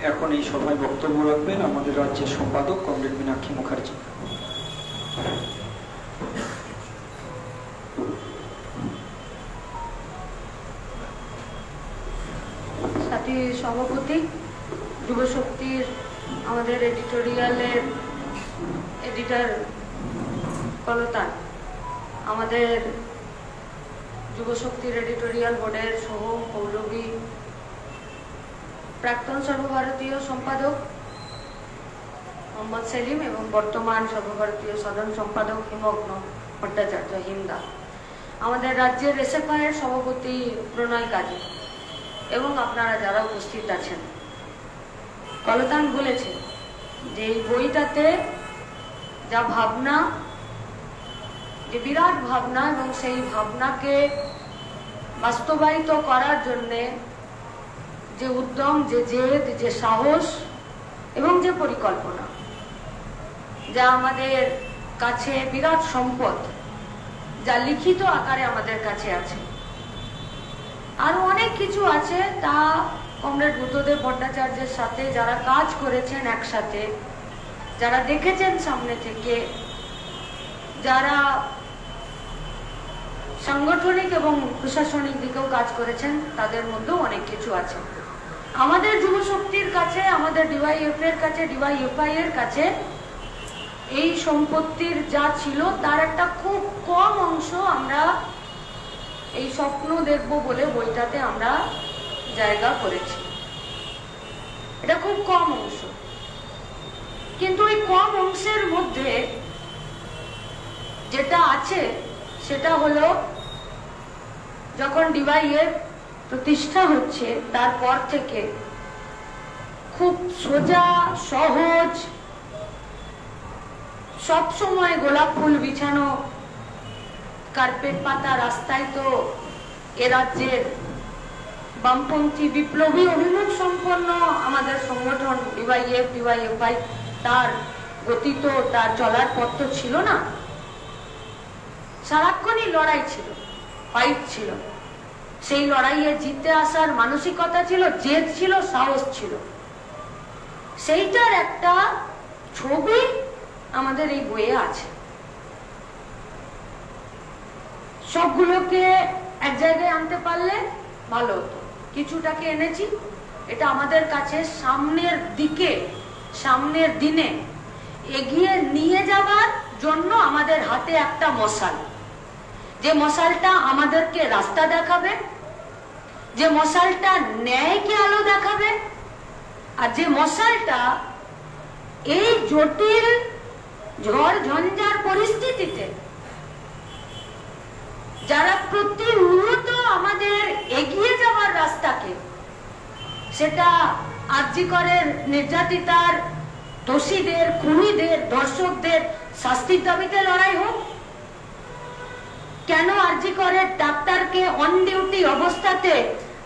এখন এই সভায় বক্তব্য রাখবেন আমাদের রাজ্যের সম্পাদক কমরেড মীনাক্ষী মুখার্জি। সাথী সভাপতি, যুবশক্তির আমাদের এডিটোরিয়ালের এডিটর কলতান, আমাদের যুবশক্তির এডিটোরিয়াল বোর্ডের সহ পৌলভী, প্রাক্তন সর্বভারতীয় সম্পাদক মোহাম্মদ সেলিম এবং বর্তমান সর্বভারতীয় সাধারণ সম্পাদক হিমগ্ন ভট্টাচার্য হিমদা, আমাদের রাজ্যের এসএফআই এর সভাপতি প্রণয় কাজী এবং আপনারা যারা উপস্থিত আছেন। কলতান বলেছে যে এই বইটাতে যা ভাবনা, যে বিরাট ভাবনা, এবং সেই ভাবনাকে বাস্তবায়িত করার জন্যে যে উদ্যম, যে জেদ, যে সাহস এবং যে পরিকল্পনা, যা আমাদের কাছে বিরাট সম্পদ, যা লিখিত আকারে আমাদের কাছে আছে। আরো অনেক কিছু আছে, তা কমরেড বুদ্ধদেব ভট্টাচার্যের সাথে যারা কাজ করেছেন একসাথে, যারা দেখেছেন সামনে থেকে, যারা সাংগঠনিক এবং প্রশাসনিক দিকেও কাজ করেছেন, তাদের মধ্যেও অনেক কিছু আছে। আমাদের যুবশক্তির কাছে, আমাদের ডিওয়াইএফ এর কাছে, ডিওয়াইএফআই এর কাছে এই সম্পত্তির যা ছিল তার একটা খুব কম অংশ আমরা এই স্বপ্ন দেখব বলে বইটাতে আমরা জায়গা করেছি। এটা খুব কম অংশ, কিন্তু এই কম অংশের মধ্যে যেটা আছে সেটা হলো যখন ডিওয়াইএফ প্রতিষ্ঠা হচ্ছে তারপর থেকে খুব সোজা সহজ, সব সময় গোলাপ ফুল বিছানো কার্পেট পাতা রাস্তায় তো এ রাজ্যের বামপন্থী বিপ্লবী অভিমুখ সম্পন্ন আমাদের সংগঠন ডিওয়াইএফ, ডিওয়াইএফআই, তার গতি তো, তার চলার পথ তো ছিল না। সারাক্ষণই লড়াই ছিল, ফাইট ছিল। সেই লড়াইয়ে জিতে আসার মানসিকতা ছিল, জেদ ছিল, সাহস ছিল। সেইটার একটা ছবি আমাদের এই বইয়ে আছে। সবগুলোকে এক জায়গায় আনতে পারলে ভালো হতো। কিছুটাকে এনেছি। এটা আমাদের কাছে সামনের দিকে, সামনের দিনে এগিয়ে নিয়ে যাবার জন্য আমাদের হাতে একটা মশাল, যে মশালটা আমাদেরকে রাস্তা দেখাবে, যে মশালটা ন্যায়কে আলো দেখাবে, আর যে মশালটা এই জটিল ঝড় ঝঞ্ঝার পরিস্থিতিতে যারা প্রতিনিয়ত আমাদের এগিয়ে যাওয়ার রাস্তাকে, সেটা আরজিকরের নির্যাতিতার, দোষীদের, খুনিদের, দর্শকদের শাস্তির দাবিতে লড়াই হোক, কেন আরজিকরের ডাক্তারকে অন ডিউটি অবস্থাতে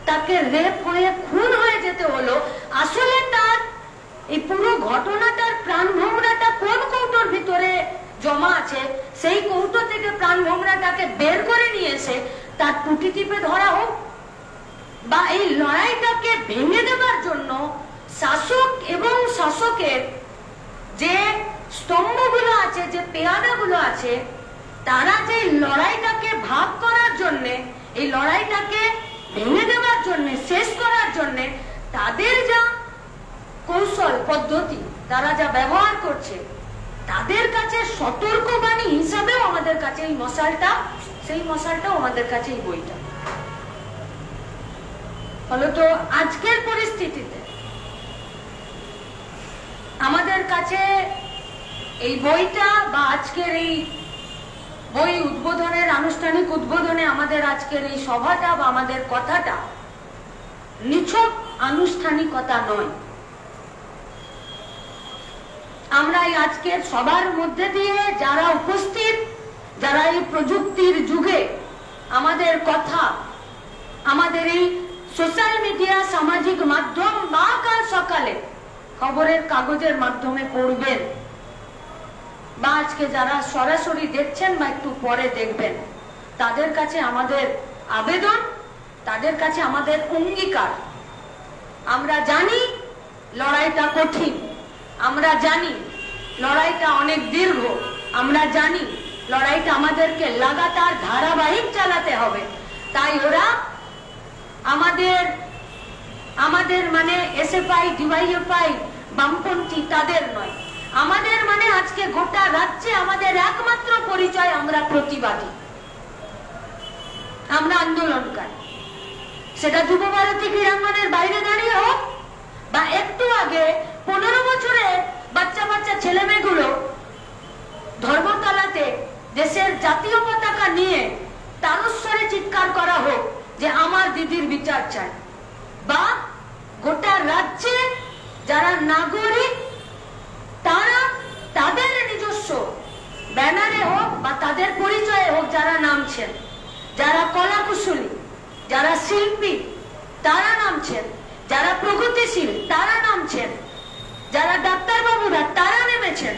তাকে রেপ হয়ে খুন হয়ে যেতে হলো, আসলে তার এই পুরো ঘটনাটার প্রাণভোমরাটা কোন কৌটোর ভিতরে জমা আছে, সেই কৌটো থেকে প্রাণভোমরাটাকে বের করে নিয়ে এসে তার টুটি টিপে ধরা হোক, বা এই লড়াইটাকে ভেঙে দেবার জন্য শাসক এবং শাসকের যে স্তম্ভগুলো আছে, যে পেয়াদাগুলো আছে, তারা যে লড়াইটাকে ভাগ করার জন্য, এই লড়াইটাকে ভেঙে দেওয়ার জন্য, শেষ করার জন্য তাদের যা কৌশল পদ্ধতি, তারা যা ব্যবহার করছে, তাদের কাছে সতর্কবাণী হিসাবেও আমাদের কাছে এই মশালটা, সেই মশালটাও আমাদের কাছে এই বইটা। ফলত আজকের পরিস্থিতিতে আমাদের কাছে এই বইটা, বা আজকের এই বই উদ্বোধনের আনুষ্ঠানিক উদ্বোধনে আমাদের আজকের এই সভাটা বা আমাদের কথাটা নিছক আনুষ্ঠানিকতা নয়। আমরা এই আজকের সবার মধ্যে দিয়ে যারা উপস্থিত, যারা এই প্রযুক্তির যুগে আমাদের কথা, আমাদের এই সোশ্যাল মিডিয়া, সামাজিক মাধ্যম বা কাল সকালে খবরের কাগজের মাধ্যমে পড়বেন, বা আজকে যারা সরাসরি দেখছেন বা একটু পরে দেখবেন, তাদের কাছে আমাদের আবেদন, তাদের কাছে আমাদের অঙ্গীকার। আমরা জানি লড়াইটা কঠিন, আমরা জানি লড়াইটা অনেক দীর্ঘ, আমরা জানি লড়াইটা আমাদেরকে লাগাতার ধারাবাহিক চালাতে হবে। তাই ওরা আমাদের মানে এসএফআই, ডিওয়াইএফআই, বামপন্থী তাদের নয়, আমাদের মানে আজকে গোটা রাজ্যে আমাদের একমাত্র পরিচয় আমরা প্রতিবাদী, আমরা আন্দোলনকারী। সেটা যুব ভারতী ক্রীড়াঙ্গনের বাইরে দাঁড়িয়ে হোক বা একটু আগে 15 বছরের বাচ্চা বাচ্চা ছেলে মেয়েগুলো ধর্মতলাতে দেশের জাতীয় পতাকা নিয়ে তারস্বরে চিৎকার করা হোক যে আমার দিদির বিচার চাই, বা গোটা রাজ্যে যারা নাগরিক তারা তাদের নিজস্ব ব্যানারে হোক বা তাদের পরিচয়ে হোক যারা নামছেন, যারা কলাকুশলী, যারা শিল্পী তারা নামছেন, যারা প্রগতিশীল তারা নামছেন, যারা ডাক্তারবাবুরা তারা নেমেছেন,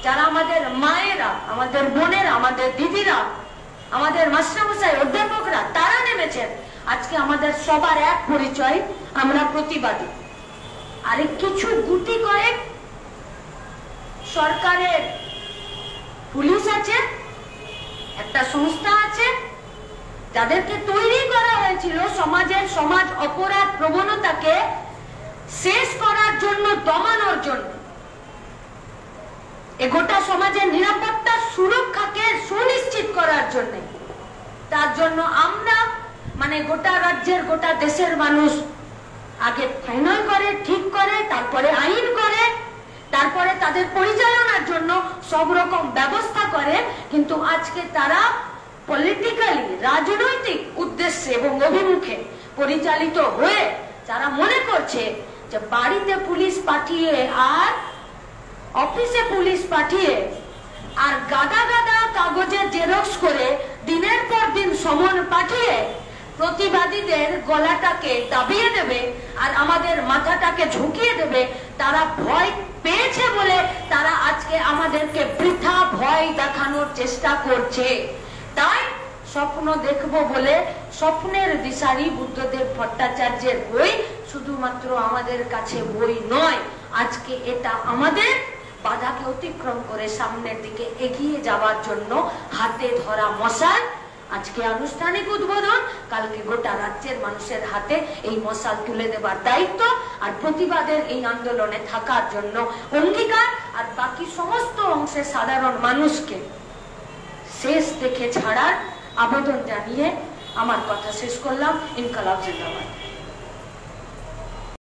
যারা আমাদের মায়েরা, আমাদের বোনেরা, আমাদের দিদিরা, আমাদের মাস্টারমশাই অধ্যাপকরা তারা নেমেছেন। আজকে আমাদের সবার এক পরিচয়, আমরা প্রতিবাদী। আরে কিছু গুটি কয়েক সরকারের পুলিশ আছে, একটা সংস্থা আছে যাদেরকে তৈরি করা হয়েছিল সমাজ অপরাধ প্রবণতাকে শেষ করার জন্য, দমানোর জন্য, এ গোটা সমাজের নিরাপত্তা সুরক্ষাকে সুনিশ্চিত করার জন্য। তার জন্য আমরা মানে গোটা রাজ্যের, গোটা দেশের মানুষ আগে ফাইনাল করে, ঠিক করে, তারপরে আইন করে, তারপরে তাদের পরিচালনার জন্য সব রকম ব্যবস্থা করে। কিন্তু আজকে তারা পলিটিক্যালি, রাজনৈতিক উদ্দেশ্যে এবং অভিমুখে পরিচালিত হয়ে যারা মনে করছে যে বাড়িতে পুলিশ পাঠিয়ে আর অফিসে পুলিশ পাঠিয়ে আর গাদা গাদা কাগজে জেরক্স করে দিনের পর দিন সমন পাঠিয়ে প্রতিবাদীদের গলাটাকে দাবিয়ে দেবে আর আমাদের মাথাটাকে ঝুঁকিয়ে দেবে, তারা ভয় পেয়েছে বলে তারা আজকে আমাদেরকে বৃথা ভয় দেখানোর চেষ্টা করছে। তাই স্বপ্ন দেখবো বলে স্বপ্নের দিশারি বুদ্ধদেব ভট্টাচার্যের বই শুধুমাত্র আমাদের কাছে বই নয়, আজকে এটা আমাদের বাধাকে অতিক্রম করে সামনের দিকে এগিয়ে যাওয়ার জন্য হাতে ধরা মশাল। আজকে আনুষ্ঠানিক উদ্বোধন, কালকে গোটা রাজ্যের মানুষের হাতে এই মশাল তুলে দেবার দায়িত্ব আর প্রতিবাদের এই আন্দোলনে থাকার জন্য অঙ্গীকার। আর বাকি সমস্ত অংশের সাধারণ মানুষকে শেষ দেখে ছাড়ার আবেদন জানিয়ে আমার কথা শেষ করলাম। ইনকালাব জিন্দাবাদ।